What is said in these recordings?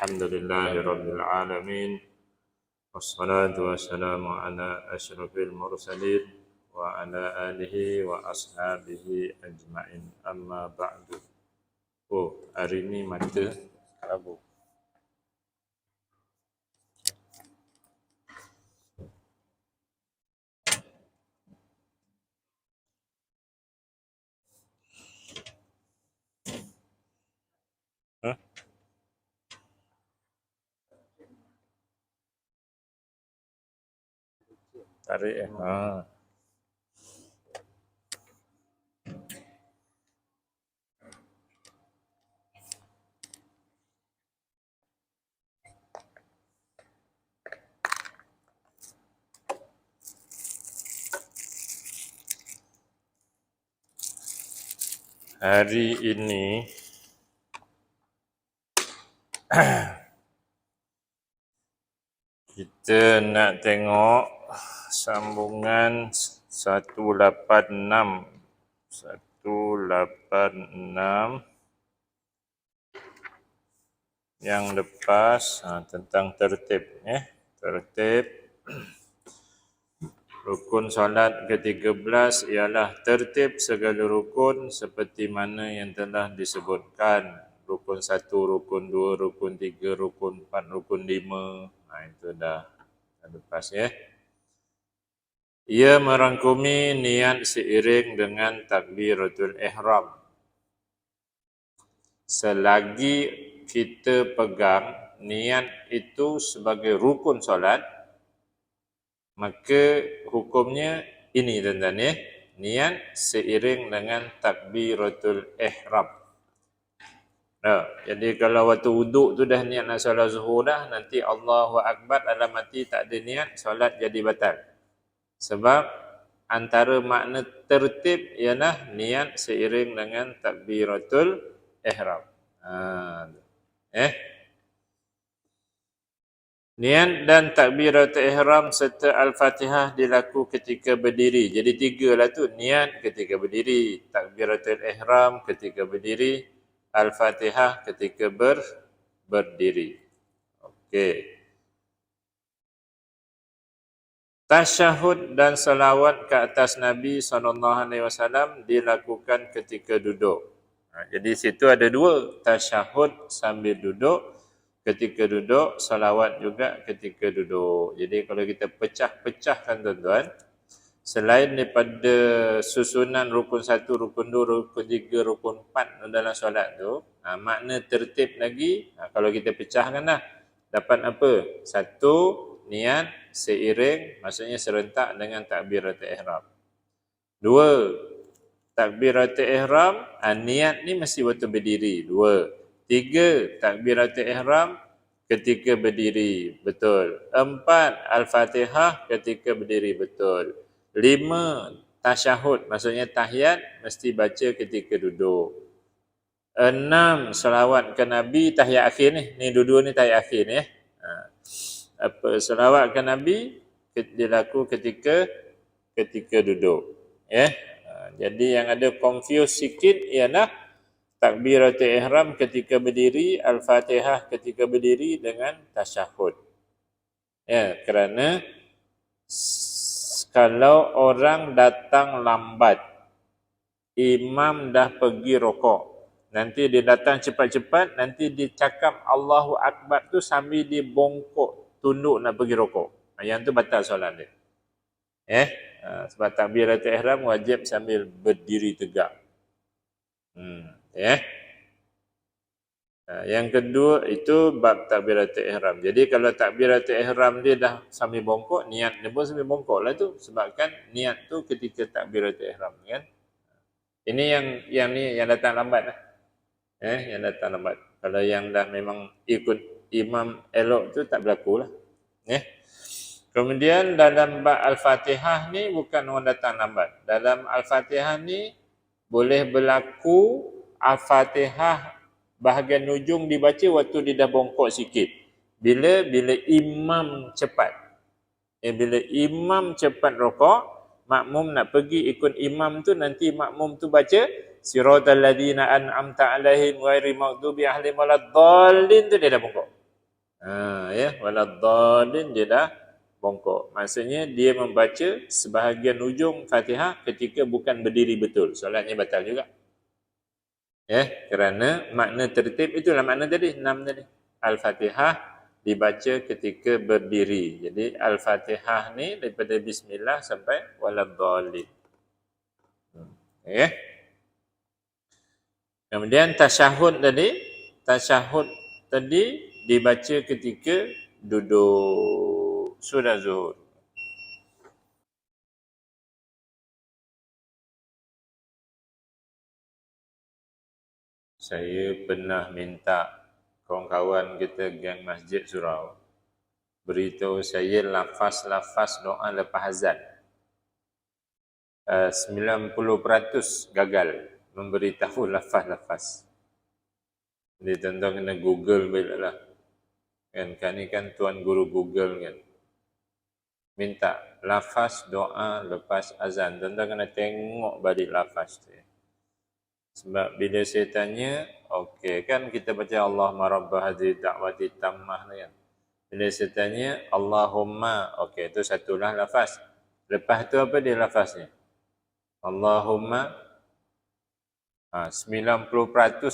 الحمد لله رب العالمين والصلاة والسلام على أشرف المرسلين وعلى آله وأصحابه أجمعين أما بعد. Oh, hari ini mata Rabu. Huh? Tarik Hari ini kita nak tengok sambungan 186 yang lepas tentang tertib tertib rukun solat ke-13 ialah tertib segala rukun seperti mana yang telah disebutkan. Rukun 1, rukun 2, rukun 3, rukun 4, rukun 5. Itu dah lepas Ia merangkumi niat seiring dengan takbiratul ihram. Selagi kita pegang niat itu sebagai rukun solat, maka hukumnya ini tuan-tuan niat seiring dengan takbiratul ihram. Jadi kalau waktu wuduk tu dah niat nak solat zuhur dah, nanti Allahu Akbar dalam hati tak ada niat, solat jadi batal. Sebab antara makna tertib ialah niat seiring dengan takbiratul ihram. Niat dan takbiratul ihram serta Al-Fatihah dilaku ketika berdiri. Jadi tigalah tu, niat ketika berdiri, takbiratul ihram ketika berdiri, Al-Fatihah ketika berdiri. Okey. Tasyahud dan salawat ke atas Nabi SAW dilakukan ketika duduk. Jadi situ ada dua, tasyahud sambil duduk, ketika duduk, salawat juga ketika duduk. Jadi kalau kita pecah-pecahkan tuan-tuan, selain daripada susunan rukun 1, rukun 2, rukun 3, rukun 4 dalam solat tu, makna tertib lagi, kalau kita pecahkan dah, dapat apa? 1, niat seiring, maksudnya serentak dengan takbiratul ihram. 2, takbiratul ihram, niat ni mesti waktu berdiri. 2. 3, takbiratul ihram ketika berdiri. Betul. 4, Al-Fatihah ketika berdiri. Betul. 5, tasyahud, maksudnya tahiyat mesti baca ketika duduk. 6, salawat ke Nabi tahiyat akhir ni. Ni dua-dua ni tahiyat akhir ni salawat ke Nabi dilaku ketika duduk. Jadi yang ada confuse sikit ialah takbiratul ihram ketika berdiri, Al-Fatihah ketika berdiri dengan tasyahud. Kerana kalau orang datang lambat, imam dah pergi rokok, nanti dia datang cepat-cepat, nanti dia cakap Allahu Akbar tu sambil dia bongkok, tunduk nak pergi rokok. Yang tu batal solat dia. Sebab takbiratul ihram wajib sambil berdiri tegak. Yang kedua itu bab takbiratul ihram. Jadi kalau takbiratul ihram dia dah sambil bongkok, niat dia pun sambil bongkok lah tu. Sebabkan niat tu ketika takbiratul ihram kan. Ini yang datang lambat lah. Yang datang lambat. Kalau yang dah memang ikut imam elok tu tak berlaku lah. Kemudian dalam bab Al-Fatihah ni bukan orang datang lambat. Dalam Al-Fatihah ni boleh berlaku Al-Fatihah bahagian hujung dibaca waktu dia dah bongkok sikit. Bila imam cepat. Bila imam cepat rokok, makmum nak pergi ikut imam tu, nanti makmum tu baca siratal ladzina an'amta alaihim ghairil maghdubi alaihim waladdallin tu dia dah bongkok. Ya, waladhdallin dia dah bongkok. Maksudnya dia membaca sebahagian ujung Fatihah ketika bukan berdiri betul. Solatnya batal juga. Ya, kerana makna tertib itulah makna tadi, 6 tadi. Al-Fatihah dibaca ketika berdiri. Jadi Al-Fatihah ni daripada bismillah sampai waladhdallin. Ya. Kemudian tasyahud tadi dibaca ketika duduk surah Zuhur. Saya pernah minta kawan-kawan kita geng Masjid Surau beritahu saya lafaz-lafaz doa lepas azan. 90% gagal memberitahu lafaz-lafaz. Jadi tuan-tuan kena Google balik lah. Kan ni kan tuan guru Google kan. Minta lafaz doa lepas azan. Tuan-tuan kena tengok balik lafaz tu. Sebab bila saya tanya, okey kan kita baca Allahumma rabba hadhihi da'wati tammah ni kan. Bila saya tanya Allahumma, okey itu satulah lafaz. Lepas tu apa dia lafaznya? Allahumma 90%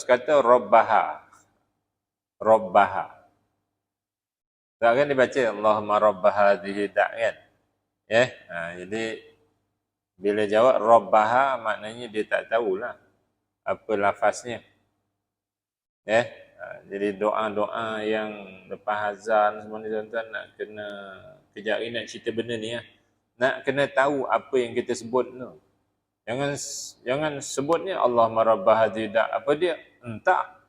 kata rabbaha. Rabbaha. Tak kan dibaca Allahumma rabba hadhihi da' kan? Jadi bila jawab rabbaha maknanya dia tak tahulah apa lafaznya. Jadi doa-doa yang lepas azan semua ni tuan-tuan nak kena kejap ni nak cerita benda ni lah. Nak kena tahu apa yang kita sebut tu. Jangan sebutnya Allahumma rabba hadhihi da' apa dia? Entah.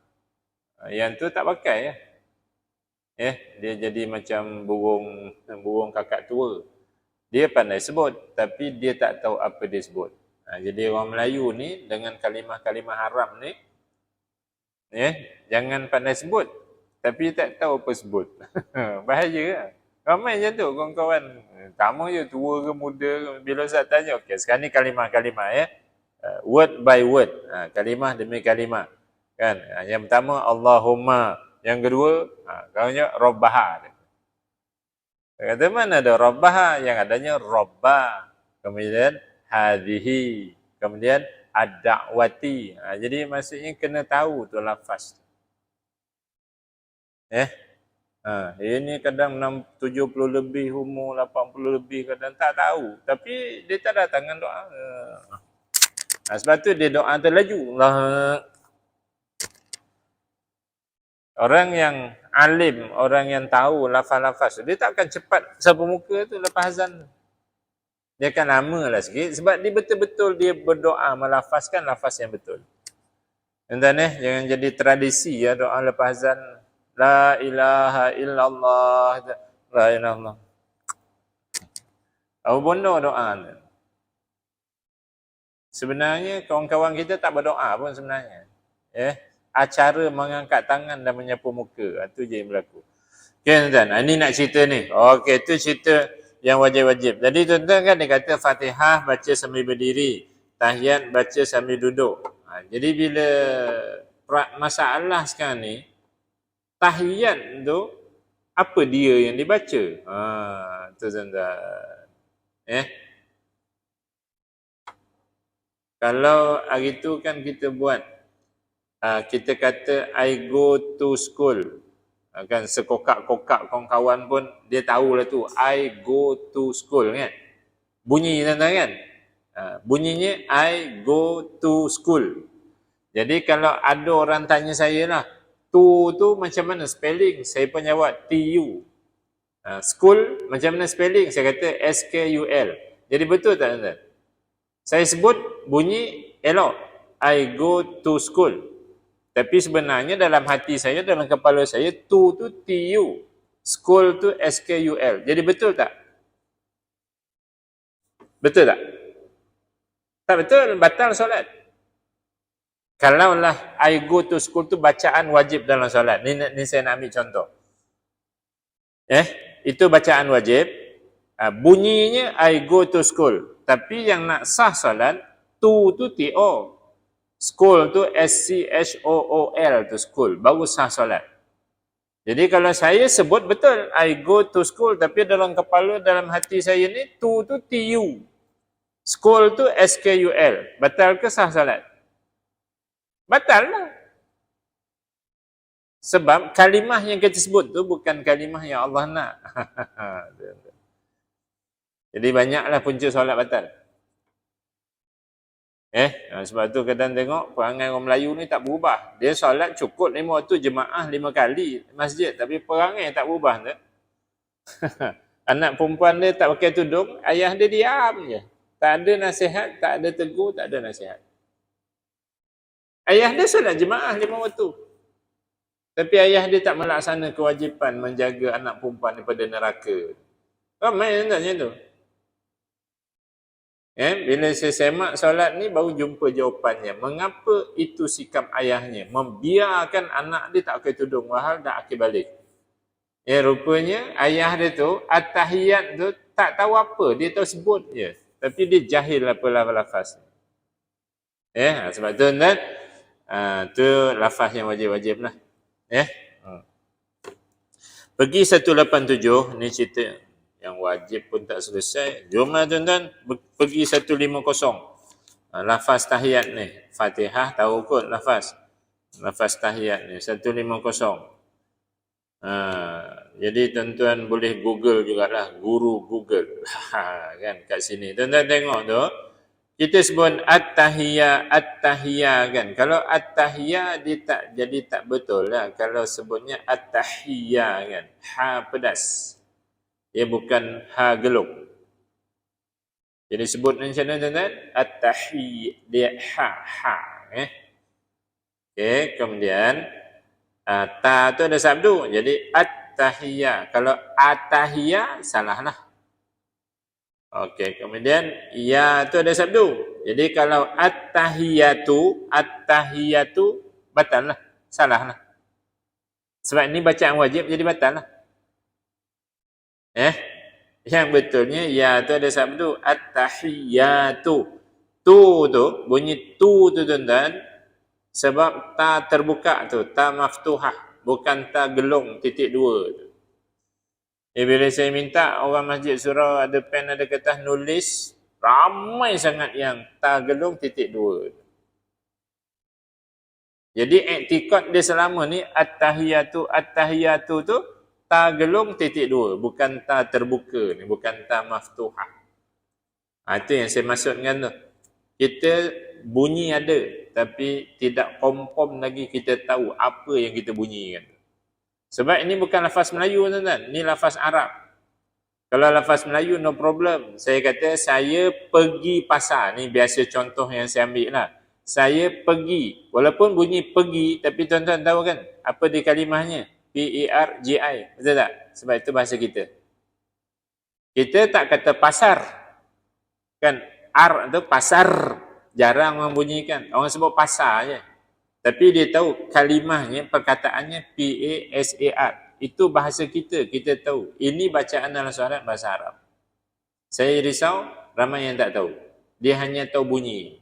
Yang tu tak pakai ya. Dia jadi macam burung kakak tua. Dia pandai sebut tapi dia tak tahu apa dia sebut. Jadi orang Melayu ni dengan kalimah-kalimah Arab ni jangan pandai sebut tapi tak tahu apa sebut. Bahaya lah. Ramai macam tu kawan-kawan. Kamu je tua ke muda ke, bila Ustaz tanya, okey sekarang ni kalimah-kalimah word by word. Kalimah demi kalimah. Kan? Yang pertama Allahumma, yang kedua kalau nya rabbaha. Kata mana ada rabbaha, yang adanya rabba. Kemudian hadhihi, kemudian ad-da'wati. Jadi maksudnya kena tahu tu lafaz. Ini kadang 70 lebih umur, 80 lebih kadang tak tahu. Tapi dia tak datang dengan doa. Sebab tu dia doa terlaju. Orang yang alim, orang yang tahu lafaz-lafaz, dia tak akan cepat sapu muka tu lepas azan. Dia akan lama lah sikit sebab dia betul-betul dia berdoa melafazkan lafaz yang betul. Tuan-tuan jangan jadi tradisi ya doa lepas azan. La ilaha illallah. La ilaha illallah. Apa benda doa ni? Sebenarnya kawan-kawan kita tak berdoa pun sebenarnya. Acara mengangkat tangan dan menyapu muka. Itu je yang berlaku. Okay tuan-tuan. Ini nak cerita ni. Okey, itu cerita yang wajib-wajib. Jadi tuan-tuan kan dia kata Fatihah baca sambil berdiri. Tahiyat baca sambil duduk. Jadi bila masalah sekarang ni, tahiyat tu apa dia yang dibaca? Tu tuan-tuan. Kalau hari tu kan kita buat kita kata I go to school. Kan sekokak-kokak kawan-kawan pun dia tahulah tu I go to school kan. Bunyi tuan-tuan kan? Bunyinya I go to school. Jadi kalau ada orang tanya saya lah, tu macam mana spelling? Saya pun jawab TU. School macam mana spelling? Saya kata SKUL. Jadi betul tak tuan-tuan? Saya sebut bunyi elok. I go to school. Tapi sebenarnya dalam hati saya, dalam kepala saya, tu TU. School tu SKUL. Jadi betul tak? Betul tak? Tak betul, batal solat. Kalaulah I go to school tu bacaan wajib dalam solat. Ni saya nak ambil contoh. Itu bacaan wajib. Bunyinya I go to school. Tapi yang nak sah solat, tu TO. School tu SCHOOL tu school. Baru sah solat. Jadi kalau saya sebut betul, I go to school, tapi dalam kepala, dalam hati saya ni, to tu TU. School tu SKUL. Batal ke sah salat? Batal lah. Sebab kalimah yang kita sebut tu bukan kalimah yang Allah nak. Jadi banyaklah punca solat batal. Sebab tu kadang tengok perangai orang Melayu ni tak berubah. Dia solat cukup 5 waktu jemaah 5 kali masjid, tapi perangai tak berubah tu. Anak perempuan dia tak pakai tudung, ayah dia diam je. Tak ada nasihat, tak ada tegur, tak ada nasihat. Ayah dia solat jemaah 5 waktu. Tapi ayah dia tak melaksana kewajipan menjaga anak perempuan daripada neraka. Ramai tak macam tu? Bila saya semak solat ni baru jumpa jawapannya. Mengapa itu sikap ayahnya? Membiarkan anak dia tak pakai tudung wahal dah akhir balik. Rupanya ayah dia tu at-tahiyat tu tak tahu apa, dia tahu sebut je. Tapi dia jahil apa lafaz. Sebab tu kan tu lafaz yang wajib-wajib lah. Pergi 187 ni cerita yang wajib pun tak selesai. Jomlah tuan-tuan pergi 150. Lafaz tahiyat ni. Fatihah tahu kot lafaz. Lafaz tahiyat ni 150. Jadi tuan-tuan boleh Google jugalah, guru Google. Kan kat sini. Tuan-tuan tengok tu. Kita sebut at-tahiyya kan. Kalau at-tahiyya dia tak jadi tak betul lah. Kalau sebutnya at-tahiyya kan. Ha pedas. Dia bukan ha gelung. Jadi sebut macam mana tuan-tuan? At-tahiyya. Dia ha. Kemudian ta tu ada sabdu. Jadi at-tahiyya. Kalau at-tahiyya salah lah. Kemudian ya tu ada sabdu. Jadi kalau at-tahiyatu batal lah. Salah lah. Sebab ini bacaan wajib jadi batal lah. Yang betulnya ya tu ada sabdu at-tahiyatu. Tu bunyi tu tuan-tuan sebab ta terbuka tu, ta maftuhah, bukan ta gelung titik 2 tu. Bila saya minta orang Masjid Surau ada pen ada kertas nulis, ramai sangat yang ta gelung titik 2. Jadi i'tikad dia selama ni at-tahiyatu tu ta gelung titik 2, bukan ta terbuka ni, bukan ta maftuhah. Itu yang saya maksudkan tu. Kita bunyi ada tapi tidak confirm lagi kita tahu apa yang kita bunyikan. Sebab ini bukan lafaz Melayu tuan-tuan, ini lafaz Arab. Kalau lafaz Melayu no problem. Saya kata saya pergi pasar, ni biasa contoh yang saya ambil lah. Saya pergi, walaupun bunyi pergi, tapi tuan-tuan tahu kan apa di kalimahnya? P-E-R-G-I, betul tak? Sebab itu bahasa kita. Kita tak kata pasar. Kan R tu pasar, jarang orang bunyikan. Orang sebut pasar je. Tapi dia tahu kalimahnya, perkataannya P-A-S-A-R. Itu bahasa kita, kita tahu. Ini bacaan dalam solat bahasa Arab. Saya risau, ramai yang tak tahu. Dia hanya tahu bunyi.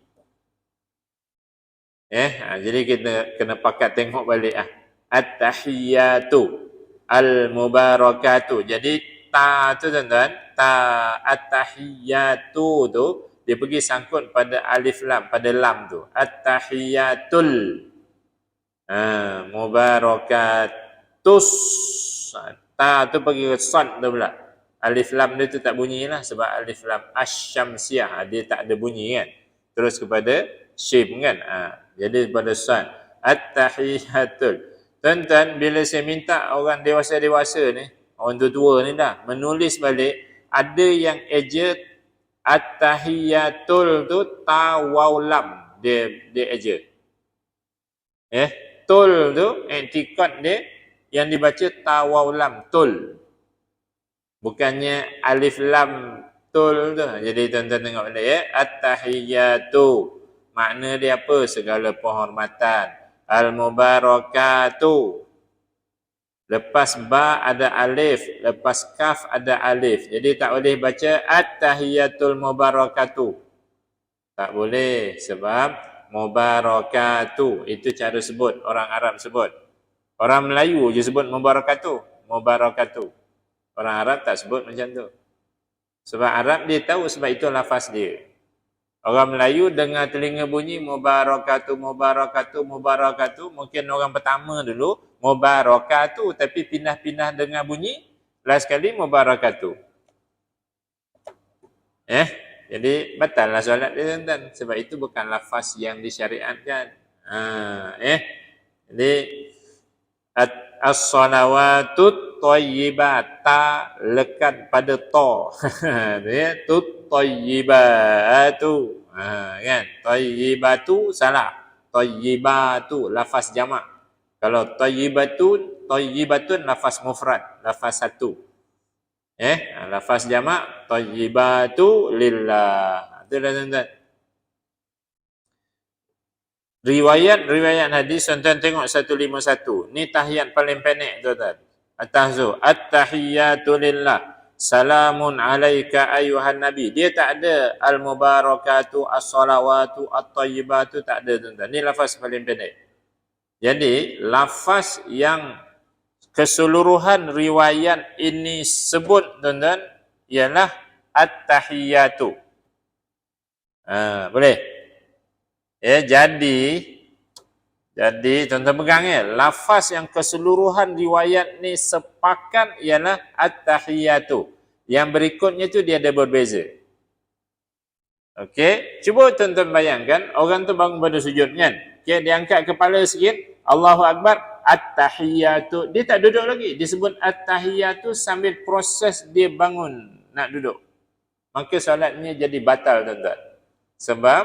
Jadi kita kena pakat tengok balik. At-tahiyyatu al-mubarakatu. Jadi ta tu tuan-tuan, ta at-tahiyyatu tu, dia pergi sangkut pada alif lam, pada lam tu. At-tahiyyatul mubarakatus. Ta tu pergi ke sad tu pula. Alif lam dia tu tak bunyi lah. Sebab alif lam asy-syamsiyah, dia tak ada bunyi kan. Terus kepada syim kan. Jadi pada sad. At-tahiyyatul. Tuan-tuan, bila saya minta orang dewasa-dewasa ni, orang tua-tua ni dah, menulis balik, ada yang eja at-tahiyyatul tu ta waw lam. Dia eja. Tul tu, i'tikad dia yang dibaca ta waw lam, tul. Bukannya alif lam tul tu. Jadi tuan-tuan tengok balik at-tahiyyatu. Makna dia apa? Segala penghormatan. Al-mubarakatu. Lepas ba ada alif, lepas kaf ada alif. Jadi tak boleh baca at-tahiyyatul mubarakatu. Tak boleh sebab mubarakatu itu cara sebut, orang Arab sebut. Orang Melayu je sebut mubarakatuh, mubarakatuh. Orang Arab tak sebut macam tu. Sebab Arab dia tahu, sebab itu lafaz dia. Orang Melayu dengar telinga bunyi mubarakatuh, mubarakatuh, mubarakatuh. Mungkin orang pertama dulu mubarakatuh, tapi pindah-pindah dengar bunyi, last kali mubarakatuh. Jadi batal lah solat dia tuan-tuan. Sebab itu bukan lafaz yang disyariatkan. Jadi as-salawatut thayyibata lekat pada ta. Dia tut thayyibatu. Kan? Thayyibatu salah. Thayyibatu lafaz jamak. Kalau thayyibatun lafaz mufrad, lafaz satu. Lafaz jamak thayyibatu lillah. Itu dah tuan-tuan. Riwayat hadis, tuan-tuan tengok 151. Ni tahiyat paling pendek tuan-tuan. Atas tu, at-tahiyyatu lillah. Salamun alaika ayuhan nabi. Dia tak ada al-mubarakatu, as-salawatu, at-tayyibatu, tak ada tuan-tuan. Ni lafaz paling pendek. Jadi, lafaz yang keseluruhan riwayat ini sebut tuan-tuan ialah at-tahiyyatu. Boleh? Jadi tuan-tuan pegang lafaz yang keseluruhan riwayat ni sepakat ialah at-tahiyyatu. Yang berikutnya tu dia ada berbeza. Okey, cuba tuan-tuan bayangkan orang tu bangun pada sujud kan. Dia angkat kepala sikit, Allahu Akbar, at-tahiyyatu. Dia tak duduk lagi. Disebut at-tahiyyatu sambil proses dia bangun nak duduk. Maka solatnya jadi batal tuan-tuan. Sebab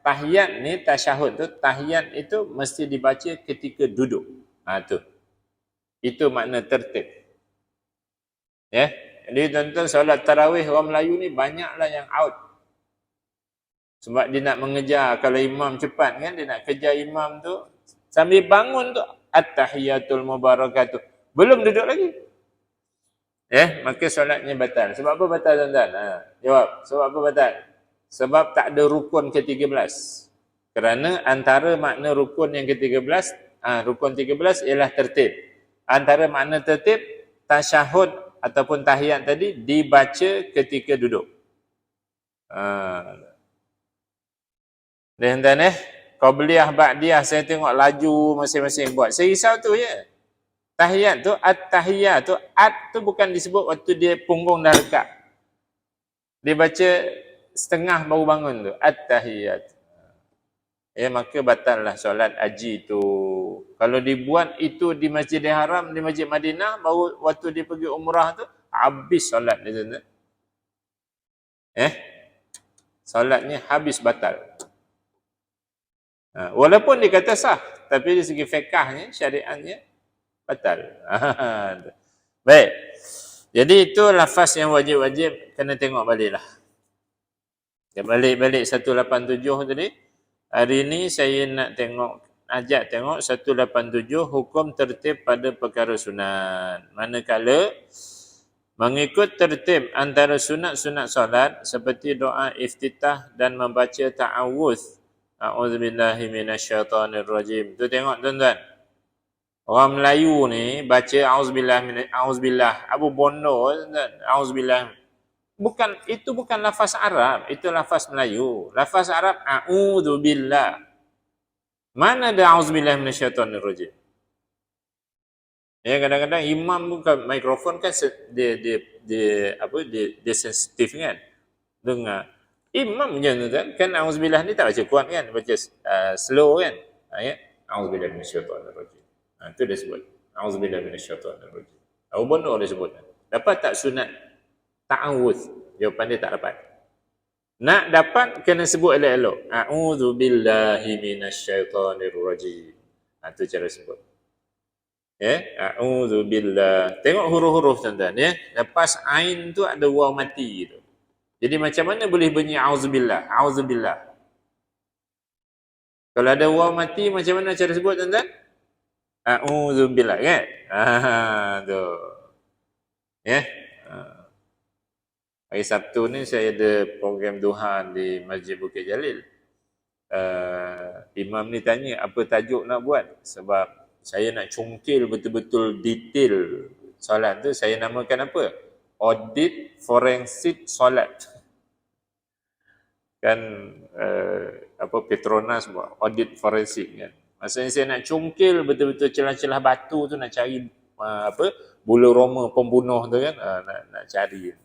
tahiyat ni, tasyahud tu, tahiyat itu mesti dibaca ketika duduk. Tu. Itu makna tertib. Jadi tuan-tuan, solat tarawih orang Melayu ni banyaklah yang out. Sebab dia nak mengejar, kalau imam cepat kan, dia nak kejar imam tu, sambil bangun tu, at-tahiyatul mubarakatuh. Belum duduk lagi. Maka solatnya batal. Sebab apa batal tuan-tuan? Jawab, sebab apa batal? Sebab tak ada rukun ke-13. Kerana antara makna rukun yang ke-13, rukun 13 ialah tertib. Antara makna tertib, tasyahud ataupun tahiyat tadi dibaca ketika duduk. Dan qabliyah, ba'diyah, saya tengok laju masing-masing buat. Saya risau tu je. Tahiyat tu, at-tahiyat tu, at tu bukan disebut waktu dia punggung dah lekat. Dia baca setengah baru bangun tu, at-tahiyyat. Maka batal lah solat haji tu. Kalau dibuat itu di Masjidil Haram, di Masjid Madinah, baru waktu dia pergi umrah tu, habis solat dia tu. Solatnya habis batal. Walaupun dia kata sah, tapi dari segi fiqahnya, syariatnya, batal. Baik. Jadi itu lafaz yang wajib-wajib, kena tengok balik lah. Balik 187 tadi. Hari ni saya nak ajak tengok 187 hukum tertib pada perkara sunat. Manakala mengikut tertib antara sunat-sunat solat seperti doa iftitah dan membaca ta'awudz. A'udzubillahi minasyaitonirrajim. Tu tengok tuan-tuan. Orang Melayu ni baca auzubillah. Abu bondo tuan-tuan. Auzubillah. Itu bukan lafaz Arab, itu lafaz Melayu. Lafaz Arab a'udzubillah. Mana ada auzubillah minasyaitonirrajim? Kadang-kadang imam buka mikrofon kan dia sensitif kan. Dengar. Imam je kan auzubillah ni tak baca kuat kan, baca slow kan. Auzubillah minasyaitonirrajim. Itu dia sebut. Auzubillah minasyaitonirrajim. Abu Bono dia sebut. Dapat tak sunat ta'awudz? Jawapan dia tak dapat. Nak dapat kena sebut elok-elok. A'udzubillahi minasyaitonirrajim. Itu cara sebut. A'udzubillah. Tengok huruf-huruf tuan-tuan Lepas ain tu ada waw mati tu. Jadi macam mana boleh bunyi auzubillah? Auzubillah. Kalau ada waw mati macam mana cara sebut tuan-tuan? A'udzubillah kan? Tu. Hari Sabtu ni saya ada program duha di Masjid Bukit Jalil. Imam ni tanya apa tajuk nak buat. Sebab saya nak cungkil betul-betul detail solat tu, saya namakan apa? Audit forensik solat. Kan apa Petronas buat audit forensik kan. Maksudnya saya nak cungkil betul-betul celah-celah batu tu, nak cari apa bulu roma pembunuh tu kan, nak cari.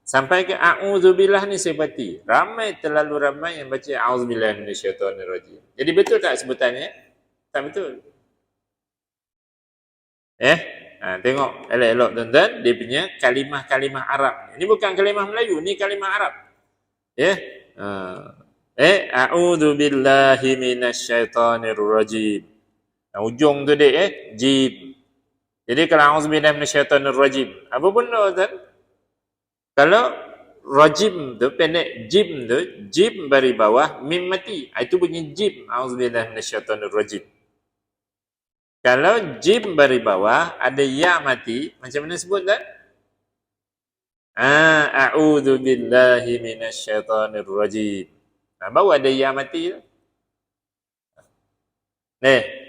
Sampai ke a'udzubillah ni saya pati. Terlalu ramai yang baca a'udzubillah minasyaitonirrajim. Jadi betul tak sebutannya? Tak betul. Tengok elok-elok tuan-tuan, dia punya kalimah-kalimah Arab. Ini bukan kalimah Melayu, ni kalimah Arab. A'udzubillahi minasyaitonirrajim. Ujung tu dia jim. Jadi kalau a'udzubillahi minasyaitonirrajim, apa benda tuan? Kalau rajim tu pendek, jim tu, jim bari bawah, mim mati. Itu bunyi jim, a'udzubillahi minasyaitonirrajim. Kalau jim bari bawah, ada ya mati, macam mana sebut tak? A'udzubillahi minasyaitonirrajim. Baru ada ya mati tu.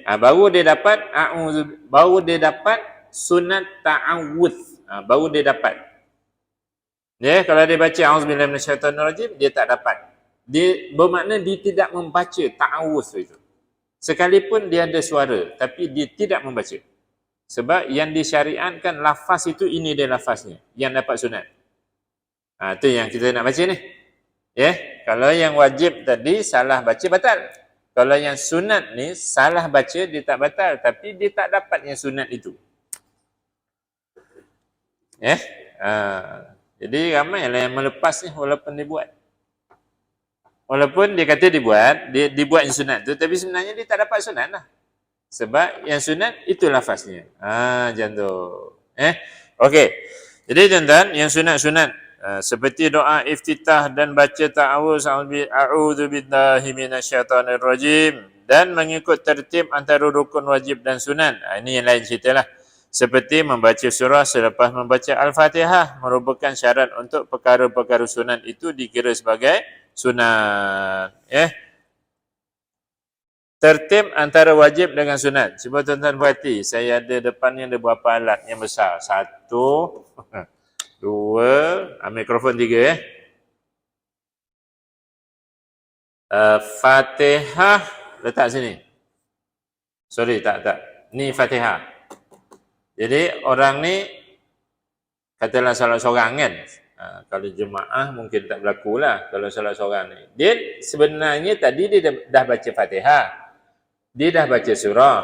Baru dia dapat sunat ta'awudz. Baru dia dapat. Kalau dia baca a'udzubillahi minasyaitonirrajim, dia tak dapat. Dia bermakna dia tidak membaca ta'awudz itu. Sekalipun dia ada suara, tapi dia tidak membaca. Sebab yang disyariatkan lafaz itu, ini dia lafaznya yang dapat sunat. Itu yang kita nak baca ni. Kalau yang wajib tadi salah baca batal. Kalau yang sunat ni salah baca dia tak batal, tapi dia tak dapat yang sunat itu. Jadi ramailah yang melepas ni walaupun dia buat. Walaupun dia kata dia buat yang sunat tu, tapi sebenarnya dia tak dapat sunat lah. Sebab yang sunat itu lafaznya. Macam tu. Okey. Jadi tuan-tuan, yang sunat-sunat seperti doa iftitah dan baca ta'awuz, a'udzubillahi minasyaitonirrajim, dan mengikut tertib antara rukun wajib dan sunat. Ini yang lain ceritalah. Seperti membaca surah selepas membaca Al-Fatihah merupakan syarat untuk perkara-perkara sunat itu dikira sebagai sunat. Tertib antara wajib dengan sunat. Cuba tuan-tuan perhati, saya ada depan ni ada berapa alat yang besar. 1, 2, mikrofon 3 Fatihah letak sini. Sorry, tak. Ni Fatihah. Jadi orang ni katalah salat seorang kan. Kalau jemaah mungkin tak berlaku lah kalau salat seorang ni. Dia sebenarnya tadi dia dah baca Fatihah. Dia dah baca surah.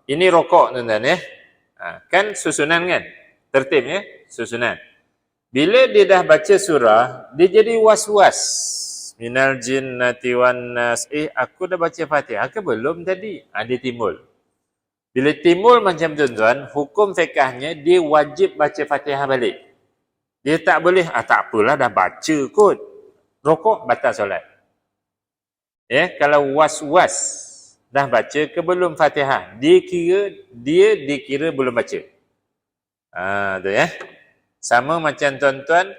Ini rokok tuan-tuan kan susunan kan? Tertibnya susunan. Bila dia dah baca surah, dia jadi was-was. Minal jinnati wan nas. Aku dah baca Fatihah ke belum tadi? Dia timbul. Bila timbul macam tuan-tuan, hukum fiqahnya dia wajib baca Fatihah balik. Dia tak boleh, tak apalah dah baca kot. Rokok batal solat. Kalau was-was dah baca ke belum Fatihah, dia dikira belum baca. Tu Sama macam tuan-tuan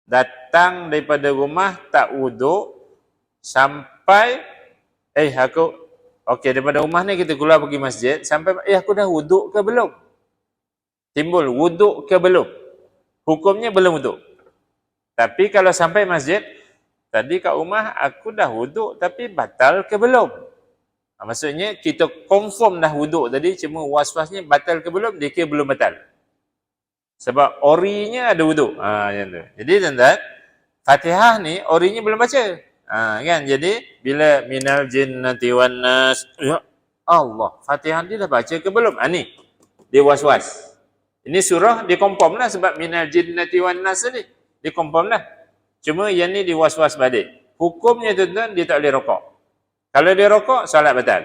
datang daripada rumah tak wuduk sampai daripada rumah ni kita keluar pergi masjid sampai aku dah wuduk ke belum? Timbul wuduk ke belum? Hukumnya belum wuduk. Tapi kalau sampai masjid, tadi kat rumah aku dah wuduk tapi batal ke belum? Maksudnya kita confirm dah wuduk tadi, cuma was-wasnya batal ke belum, dia kira belum batal. Sebab orinya ada wuduk. Macam tu. Jadi tuan-tuan, Fatihah ni orinya belum baca. Kan? Jadi bila minal jinnati wan nas, ya Allah, Fatihah dia dah baca ke belum? Ni. Dia was-was. Ini surah dia confirm lah sebab minal jinnati wan nas ni. Dia confirm lah. Cuma yang ni dia was-was balik. Hukumnya tuan-tuan dia tak boleh rokok. Kalau dia rokok, solat batal.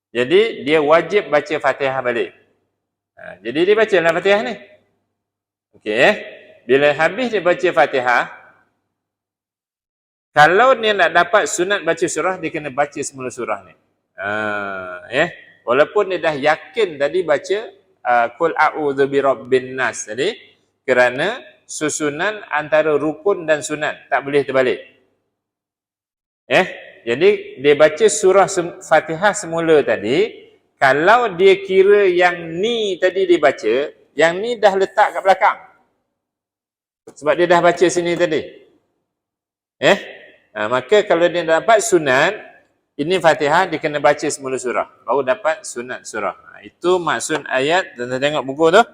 Jadi dia wajib baca Fatihah balik. Jadi dia baca lah Fatihah ni. Okey. Bila habis dia baca Fatihah, kalau dia nak dapat sunat baca surah, dia kena baca semula surah ni. Walaupun dia dah yakin tadi baca Qul a'udzu birabbin nas tadi, kerana susunan antara rukun dan sunat tak boleh terbalik. Jadi dia baca surah Fatihah semula tadi, kalau dia kira yang ni tadi dia baca, yang ni dah letak kat belakang. Sebab dia dah baca sini tadi. Maka kalau dia dapat sunat, ini Fatihah dia kena baca semula surah, baru dapat sunat surah. Itu maksud ayat, dan tengok buku tu.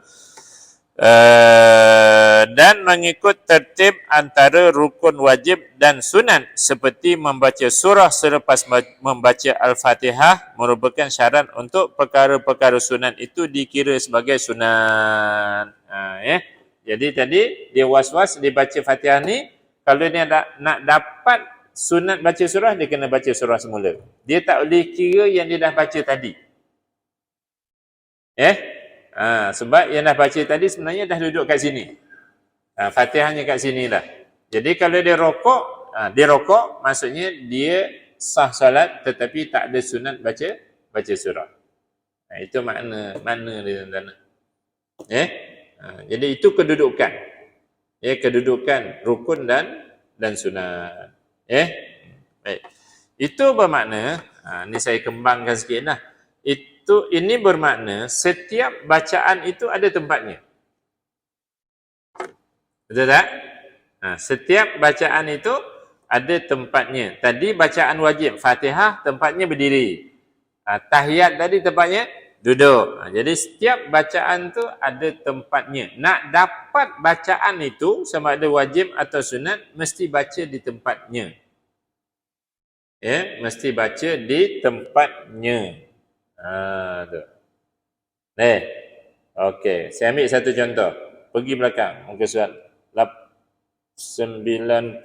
Dan mengikut tertib antara rukun wajib dan sunat seperti membaca surah selepas membaca Al-Fatihah merupakan syarat untuk perkara-perkara sunat itu dikira sebagai sunat. Jadi tadi dia was-was dia baca Fatihah ni, kalau dia nak dapat sunat baca surah, dia kena baca surah semula. Dia tak boleh kira yang dia dah baca tadi. Sebab yang dah baca tadi sebenarnya dah duduk kat sini. Fatihahnya kat sini dah. Jadi kalau dia rokok, maksudnya dia sah salat tetapi tak ada sunat baca surah. Itu makna dia tuan-tuan. Jadi itu kedudukan. Kedudukan rukun dan sunat. Baik. Itu bermakna, ni saya kembangkan sikitlah. Ini bermakna setiap bacaan itu ada tempatnya. Betul tak? Setiap bacaan itu ada tempatnya. Tadi bacaan wajib, Fatihah tempatnya berdiri. Tahiyat tadi tempatnya duduk. Jadi setiap bacaan tu ada tempatnya. Nak dapat bacaan itu sama ada wajib atau sunat, mesti baca di tempatnya. Mesti baca di tempatnya. Tu. Okey, saya ambil satu contoh. Pergi belakang, muka surat 93.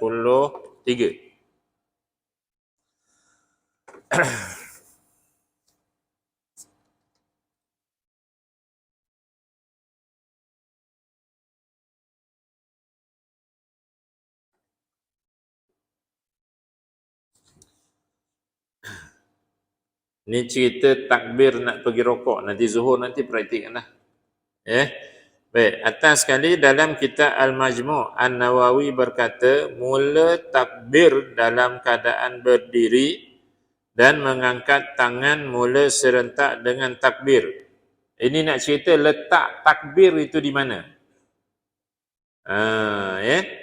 Ni cerita takbir nak pergi rokok. Nanti zuhur nanti praktikkanlah. Baik, atas sekali dalam kitab Al-Majmu' An-Nawawi berkata, mula takbir dalam keadaan berdiri dan mengangkat tangan mula serentak dengan takbir. Ini nak cerita letak takbir itu di mana?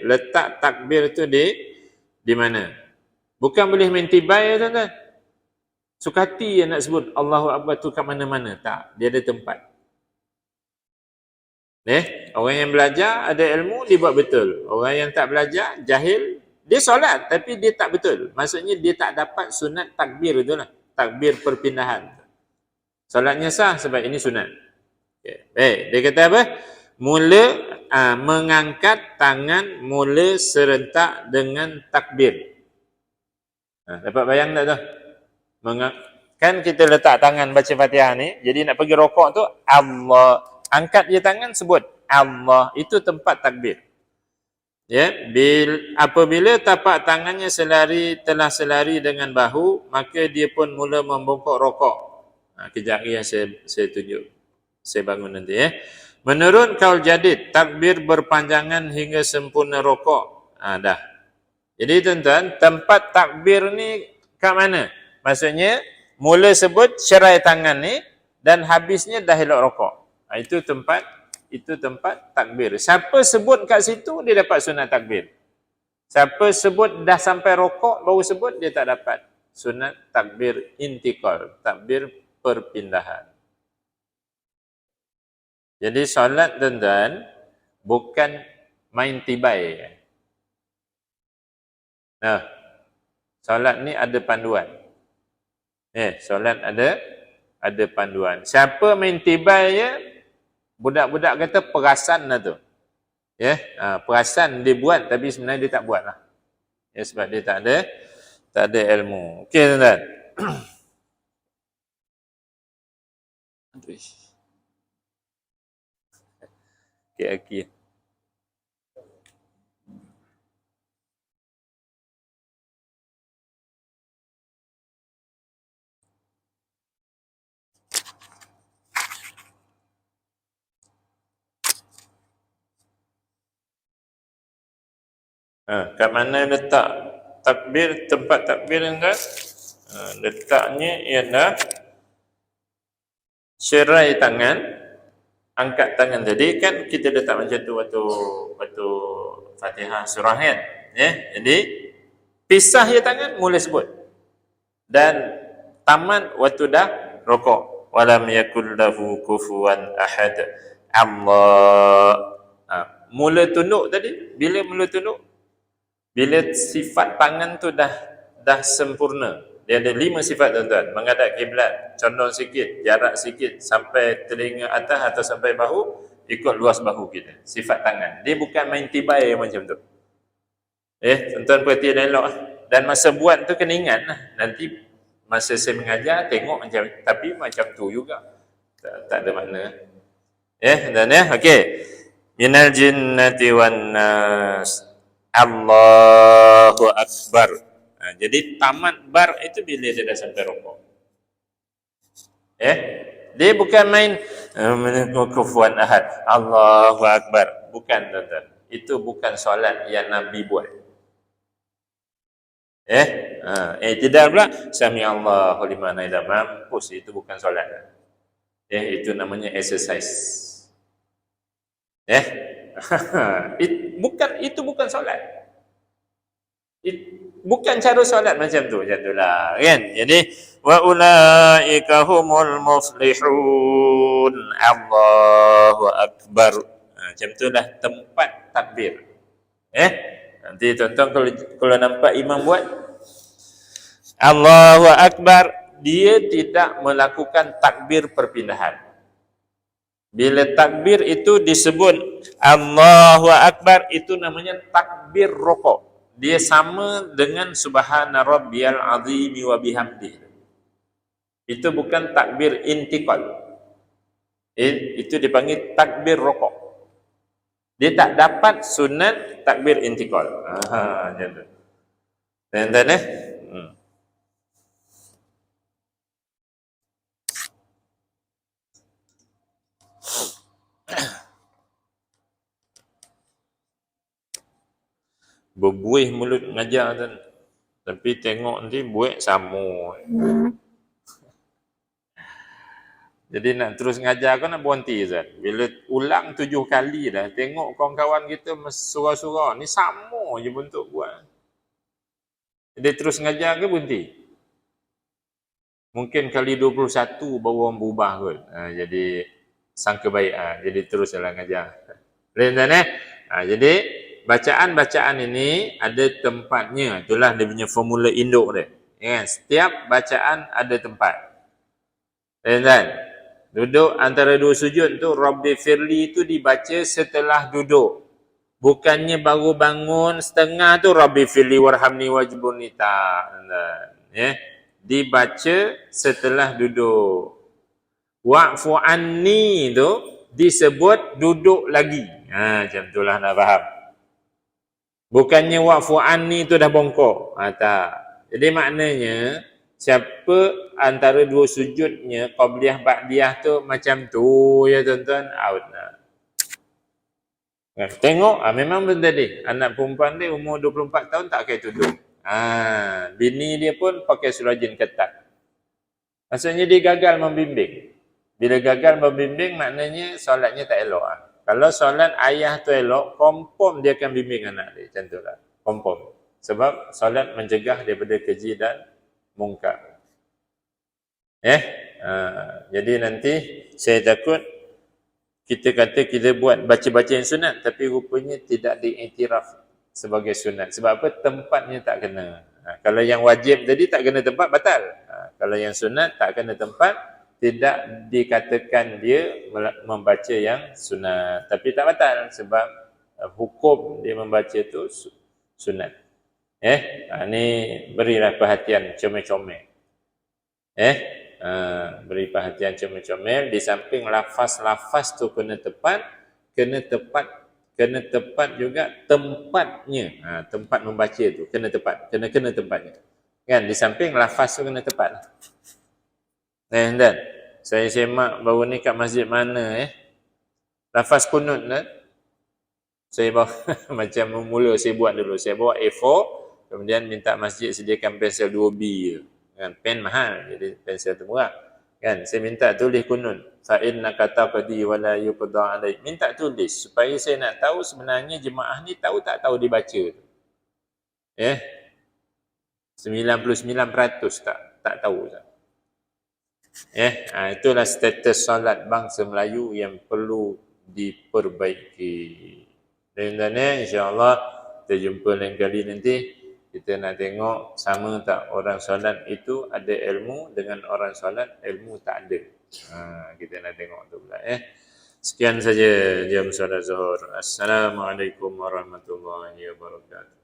Letak takbir itu di mana? Bukan boleh main tibai, tuan-tuan. Sukati yang nak sebut Allahu Akbar tu kat mana-mana. Tak, dia ada tempat. Orang yang belajar ada ilmu, dia buat betul. Orang yang tak belajar, jahil, dia solat tapi dia tak betul. Maksudnya dia tak dapat sunat takbir itulah. Takbir perpindahan. Solatnya sah sebab ini sunat. Baik, dia kata apa? Mula mengangkat tangan mula serentak dengan takbir. Dapat bayang tak tu? Kan kita letak tangan baca Fatihah ni, jadi nak pergi rokok tu Allah, angkat je tangan sebut Allah, itu tempat takbir. Apabila tapak tangannya telah selari dengan bahu, maka dia pun mula membongkok rokok. Kejap lagi yang saya tunjuk. Saya bangun nanti. Menurut kaul jadid, takbir berpanjangan hingga sempurna rokok. Dah. Jadi tuan-tuan, tempat takbir ni kat mana? Maksudnya, mula sebut cerai tangan ni dan habisnya dah elok rokok. Itu tempat takbir. Siapa sebut kat situ, dia dapat sunat takbir. Siapa sebut dah sampai rokok, baru sebut, dia tak dapat sunat takbir intikal, takbir perpindahan. Jadi solat tuan-tuan bukan main tibai. Solat ni ada panduan. Solat ada panduan. Siapa main tibai je, budak-budak kata perasan lah tu. Perasan dia buat tapi sebenarnya dia tak buat lah. Sebab dia tak ada ilmu. Okey tuan-tuan. Okey. Kat mana letak takbir, tempat takbir tuan, letaknya ialah cerai tangan, angkat tangan. Tadi kan kita letak macam tu waktu Fatihah surah kan. Jadi pisah je tangan, mula sebut. Dan tamat waktu dah rokok. Walam yakul lahu kufuwan ahad. Allah. Mula tunduk tadi, bila mula tunduk? Bila sifat tangan tu dah sempurna. Dia ada 5 sifat tuan-tuan. Menghadap kiblat, condong sikit, jarak sikit sampai telinga atas atau sampai bahu, ikut luas bahu kita. Sifat tangan. Dia bukan main tibai macam tu. Tuan-tuan perhatian elok. Dan masa buat tu kena ingat lah. Nanti masa saya mengajar, tengok macam, tapi macam tu juga. Tak ada makna. Dan okey. Minal jinnati wan nas. Allahu Akbar. Jadi tamat bar itu bila dia dah sampai rukuk. Dia bukan main kufuwan ahad. Allahu Akbar. Bukan tuan-tuan. Itu bukan solat yang Nabi buat. Tidak pula Sami Allahu liman hamidah. Mampus, itu bukan solat. Itu namanya exercise. Itu bukan solat. Bukan cara solat macam tu lah kan. Jadi wa ulaika humul muflihun. Allahu Akbar. Macam itulah tempat takbir. Nanti tuan-tuan kalau nampak imam buat Allahu Akbar, dia tidak melakukan takbir perpindahan. Bila takbir itu disebut Allahu Akbar, itu namanya takbir rukuk. Dia sama dengan subhana rabbiyal azimi wa bihamdih. Itu bukan takbir intiqal. Itu dipanggil takbir rukuk. Dia tak dapat sunat takbir intiqal. Macam tu. Tuan-tuan berbuih mulut mengajar kan. Tapi tengok nanti buih sama. Jadi nak terus ngajar kau nak berhenti Zat. Bila ulang 7 kali dah, tengok kawan-kawan kita surah-surah ni sama je bentuk buat. Jadi terus ngajar ke berhenti? Mungkin kali 21 baru orang berubah kot. Jadi sangka baik. Jadi teruslah ngajar. Boleh jadi bacaan-bacaan ini ada tempatnya. Itulah dia punya formula induk dia. Setiap bacaan ada tempat. Boleh duduk antara 2 sujud tu, Rabbi firli tu dibaca setelah duduk. Bukannya baru bangun setengah tu Rabbi firli warhamni wajburni tak. Dibaca setelah duduk. Wa'fu anni tu disebut duduk lagi. Macam itulah nak faham. Bukannya wa'fu anni tu dah bongkok. Tak. Jadi maknanya siapa antara 2 sujudnya qabliyah ba'diyah tu macam tu ya tuan-tuan, out lah. Tengok memang benda tadi. Anak perempuan dia umur 24 tahun tak pakai tudung. Bini dia pun pakai sulajin ketat. Maksudnya dia gagal membimbing. Bila gagal membimbing maknanya solatnya tak elok. Kalau solat ayah tu elok, confirm dia akan bimbing anak dia. Macam tu lah. Confirm. Sebab solat mencegah daripada keji dan mungkar. Jadi nanti saya takut kita kata kita buat baca-baca yang sunat tapi rupanya tidak diiktiraf sebagai sunat. Sebab apa? Tempatnya tak kena. Kalau yang wajib tadi tak kena tempat, batal. Kalau yang sunat tak kena tempat, tidak dikatakan dia membaca yang sunat. Tapi tak batal sebab hukum dia membaca tu sunat. Ni berilah perhatian comel-comel. Beri perhatian comel-comel. Di samping lafaz-lafaz tu kena tepat juga tempatnya. Tempat membaca tu kena tepat, kena tempatnya. Kan, di samping lafaz tu kena tepat. Dan saya semak baru ni kat masjid mana lafaz kunut saya bawa macam mula saya buat dulu. Saya bawa A4, kemudian minta masjid sediakan pensel 2B je. Kan pen mahal, jadi pensel tu murah. Kan saya minta tulis kunun. Fa innaka taqdi wa la yuqda alaik. Minta tulis supaya saya nak tahu sebenarnya jemaah ni tahu tak tahu dibaca tu. 99% tak tahu tak. Itulah status solat bangsa Melayu yang perlu diperbaiki. Dan insya-Allah kita jumpa lain kali nanti. Kita nak tengok sama tak orang solat itu ada ilmu dengan orang solat ilmu tak ada. Kita nak tengok tu pula. Sekian saja jam solat Zuhur. Assalamualaikum warahmatullahi wabarakatuh.